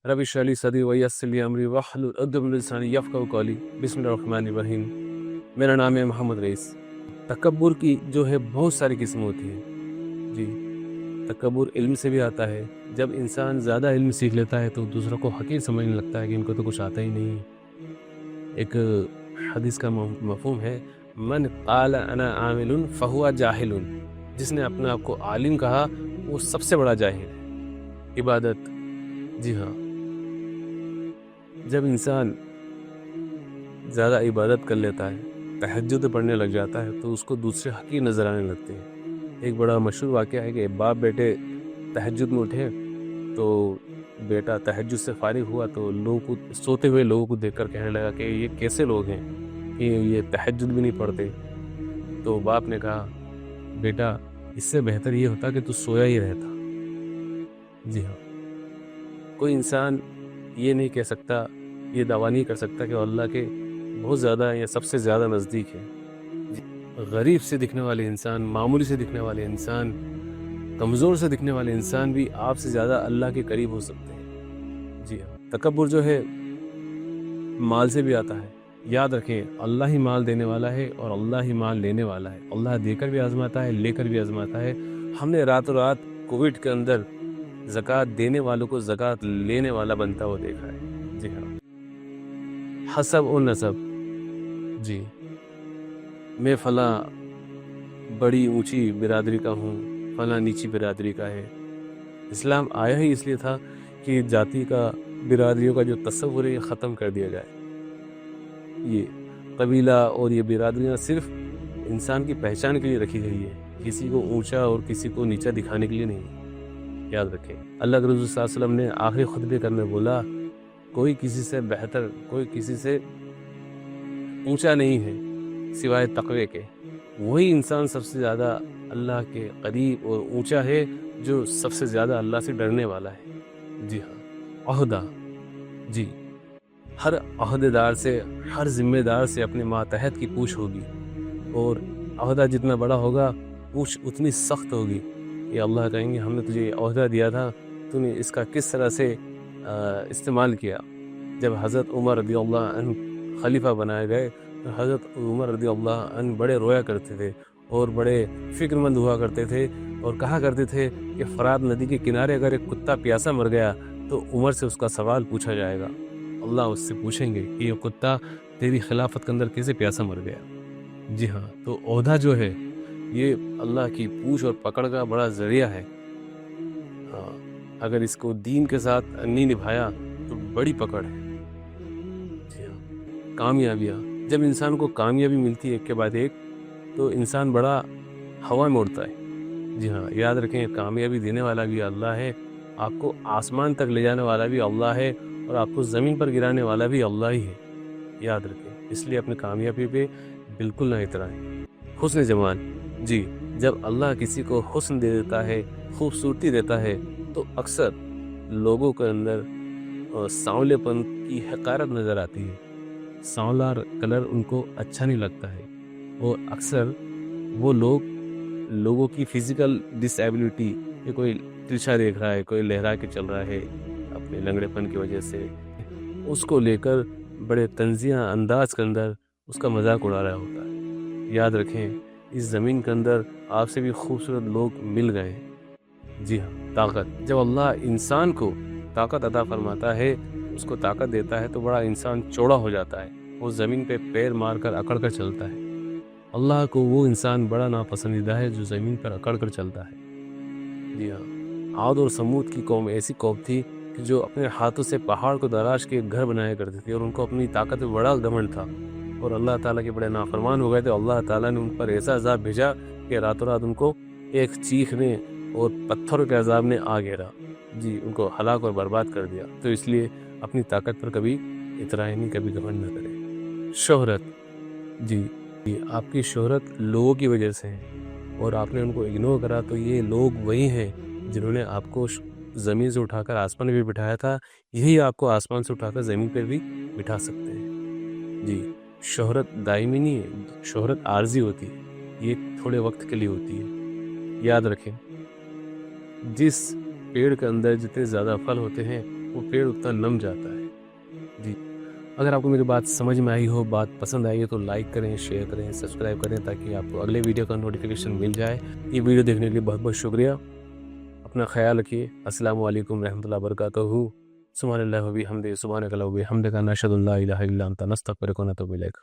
रब इश्रह ली सदरी वयस्सिर ली अमरी वहलुल उक़दतम मिन लिसानी यफ़क़हू क़ौली। बिस्मिल्लाहिर्रहमानिर्रहीम। मेरा नाम है मोहम्मद रईस। तकब्बुर की जो है बहुत सारी किस्में होती हैं जी। तकब्बुर इल्म से भी आता है। जब इंसान ज़्यादा इल्म सीख लेता है तो दूसरों को हक़ीर समझने लगता है कि इनको तो कुछ आता ही नहीं है। एक हदीस का मफ़हूम है, मन क़ाल अना आमिलुन फ़हुवा जाहिलुन। जिसने अपने आप को आलिम कहा वो सबसे बड़ा जाहिल है। इबादत, जी हाँ, जब इंसान ज़्यादा इबादत कर लेता है, तहज्जुद पढ़ने लग जाता है तो उसको दूसरे हक़ीर नज़र आने लगते हैं। एक बड़ा मशहूर वाक़या है कि बाप बेटे तहज्जुद में उठे तो बेटा तहज्जुद से फ़ारिग हुआ तो लोगों को, सोते हुए लोगों को देखकर कहने लगा कि ये कैसे लोग हैं कि ये तहज्जुद भी नहीं पढ़ते। तो बाप ने कहा, बेटा इससे बेहतर ये होता कि तू सोया ही रहता। जी हाँ, कोई इंसान ये नहीं कह सकता, ये दावा नहीं कर सकता कि अल्लाह के बहुत ज़्यादा या सबसे ज़्यादा नज़दीक है। गरीब से दिखने वाले इंसान, मामूली से दिखने वाले इंसान, कमज़ोर से दिखने वाले इंसान भी आपसे ज़्यादा अल्लाह के करीब हो सकते हैं। जी हाँ, तकब्बुर जो है माल से भी आता है। याद रखें, अल्लाह ही माल देने वाला है और अल्लाह ही माल लेने वाला है। अल्लाह देकर भी आज़माता है, लेकर भी आज़माता है। हमने रातों रात कोविड के अंदर ज़कात देने वालों को ज़कात लेने वाला बनता हुआ देखा है। जी हाँ, हसब और नसब, जी, मैं फ़लाँ बड़ी ऊंची बिरादरी का हूँ, फ़लाँ नीची बिरादरी का है। इस्लाम आया ही इसलिए था कि जाति का, बिरादरियों का जो तस्वुर है ये ख़त्म कर दिया जाए। ये कबीला और ये बिरादरियाँ सिर्फ़ इंसान की पहचान के लिए रखी गई है, किसी को ऊंचा और किसी को नीचा दिखाने के लिए नहीं। याद रखें, अल्लाह के रसूल सल्लल्लाहु अलैहि वसल्लम ने आखिरी खुतबे करने बोला, कोई किसी से बेहतर, कोई किसी से ऊंचा नहीं है सिवाय तक़वे के। वही इंसान सबसे ज़्यादा अल्लाह के करीब और ऊंचा है जो सबसे ज़्यादा अल्लाह से डरने वाला है। जी हाँ, ओहदा, जी, हर ओहदेदार से, हर ज़िम्मेदार से अपने मातहत की पूछ होगी और ओहदा जितना बड़ा होगा पूछ उतनी सख्त होगी। ये अल्लाह कहेंगे, हमने तुझे ये ओहदा दिया था, तूने इसका किस तरह से इस्तेमाल किया। जब हज़रत उमर रज़ियल्लाहु अन्हु खलीफा बनाए गए तो हज़रत उमर रज़ियल्लाहु अन्हु बड़े रोया करते थे और बड़े फ़िक्रमंद हुआ करते थे और कहा करते थे कि फ़रात नदी के किनारे अगर एक कुत्ता प्यासा मर गया तो उमर से उसका सवाल पूछा जाएगा। अल्लाह उससे पूछेंगे कि ये कुत्ता तेरी खिलाफत के अंदर कैसे प्यासा मर गया। जी हाँ, तो ओहदा जो है ये अल्लाह की पूछ और पकड़ का बड़ा ज़रिया है। हाँ, अगर इसको दीन के साथ नहीं निभाया तो बड़ी पकड़ है। जी हाँ, कामयाबियाँ, जब इंसान को कामयाबी मिलती है एक के बाद एक तो इंसान बड़ा हवा में उड़ता है। जी हाँ, याद रखें, कामयाबी देने वाला भी अल्लाह है, आपको आसमान तक ले जाने वाला भी अल्लाह है और आपको ज़मीन पर गिराने वाला भी अल्लाह ही है। याद रखें, इसलिए अपनी कामयाबी पे बिल्कुल ना इतराएं। हुस्न जमाल, जी, जब अल्लाह किसी को हुस्न दे देता है, खूबसूरती देता है तो अक्सर लोगों के अंदर सांवलेपन की हक़ारत नज़र आती है। सांवला कलर उनको अच्छा नहीं लगता है और अक्सर वो लोग लोगों की फ़िज़िकल डिसेबिलिटी, कि कोई तिरछा देख रहा है, कोई लहरा के चल रहा है अपने लंगड़ेपन की वजह से, उसको लेकर बड़े तंज़िया अंदाज़ के अंदर उसका मजाक उड़ा रहा होता है। याद रखें, इस ज़मीन के अंदर आपसे भी खूबसूरत लोग मिल गए। जी हाँ, ताकत, जब अल्लाह इंसान को ताकत अता फरमाता है, उसको ताकत देता है तो बड़ा इंसान चौड़ा हो जाता है, वो ज़मीन पे पैर मारकर अकड़ कर चलता है। अल्लाह को वो इंसान बड़ा नापसंदीदा है जो ज़मीन पर अकड़ कर चलता है। जी हाँ, आद और समूद की कौम ऐसी कौम थी कि जो अपने हाथों से पहाड़ को दराश के घर बनाया करती थी और उनको अपनी ताकत में बड़ा घमंड था और अल्लाह ताला के बड़े नाफरमान हो गए थे। अल्लाह ताला ने उन पर ऐसा अज़ाब भेजा कि रातों रात उनको एक चीखने और पत्थरों के अज़ाब ने आ घेरा। जी, उनको हलाक और बर्बाद कर दिया। तो इसलिए अपनी ताकत पर कभी इतराए नहीं, कभी घमंड न करें। शोहरत, जी, आपकी शोहरत लोगों की वजह से है और आपने उनको इग्नोर करा तो ये लोग वही हैं जिन्होंने आपको ज़मीन से उठाकर आसमान में भी बिठाया था, यही आपको आसमान से उठाकर ज़मीन पर भी बिठा सकते हैं। जी, शोहरत दायमी नहीं है, शोहरत आर्जी होती है, ये थोड़े वक्त के लिए होती है। याद रखें, जिस पेड़ के अंदर जितने ज़्यादा फल होते हैं وہ پیڑ اتنا نم جاتا ہے. جی، اگر آپ کو میری بات سمجھ میں آئی ہو، بات پسند آئی ہے تو لائک کریں، شیئر کریں، سبسکرائب کریں تاکہ آپ کو اگلے ویڈیو کا نوٹیفیکیشن مل جائے. یہ ویڈیو دیکھنے کے لیے بہت بہت شکریہ. اپنا خیال رکھیے. السلام علیکم رحمۃ اللہ وبرکاتہ. سبحان اللہ و بحمدہ، سبحانک اللہم و بحمدک، نشہد ان لا الہ الا انت، نستغفرک و نتوب الیک.